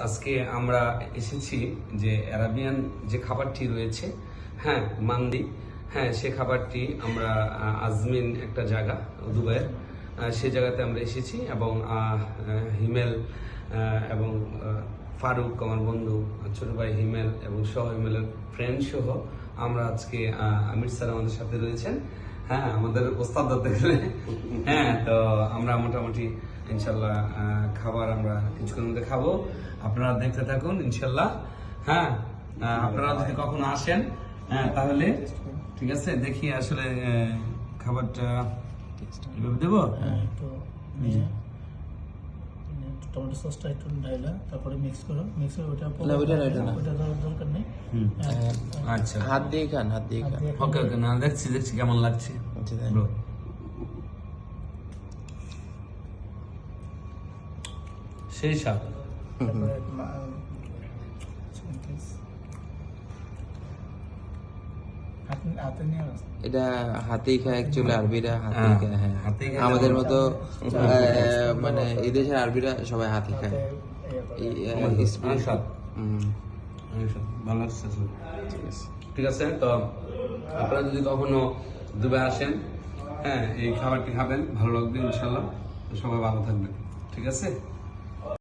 আজকে আমরা এসেছি যে অ্যারাবিয়ান যে খাবারটি রয়েছে, হ্যাঁ মান্দি, হ্যাঁ সে খাবারটি আমরা আজমিন একটা জায়গা দুবাইয়ের, সে জায়গাতে আমরা এসেছি এবং হিমেল এবং ফারুক আমার বন্ধু, ছোট ভাই হিমেল এবং সহ হিমেলের ফ্রেন্ড সহ আমরা আজকে আমির স্যার আমাদের সাথে রয়েছেন। হ্যাঁ আমাদের ওস্তাদ ধরতে গেলে, হ্যাঁ তো আমরা মোটামুটি ইনশাল্লাহ খাবার আমরা কিছুক্ষণের মধ্যে খাবো, আপনারা দেখতে থাকুন ইনশাল্লাহ। হ্যাঁ আপনারা যদি কখনো আসেন তাহলে ঠিক আছে, দেখি আসলে খাবারটা এভাবে দেবো। টমেটো সসটা একটু ঢাইলা, তারপরে মিক্স করো, মিক্স করে ওটা দরকার নেই। আচ্ছা হাত দিয়ে খান, হাত দিয়ে খান। ওকে ওকে, না দেখছি কেমন লাগছে। Bro. সেই স্বাদ। এটা হাতেই খায় অ্যাকচুয়ালি, আরবিরা হাতেই খায়। হ্যাঁ আমাদের মতো মানে এই দেশের আরবিরা সবাই হাতে খায়। ভালো লাগছে। ঠিক আছে, তো আপনারা যদি কখনো দুবাই আসেন, হ্যাঁ এই খাবারটি খাবেন, ভালো লাগবে ইনশাল্লাহ। সবাই ভালো থাকবেন, ঠিক আছে।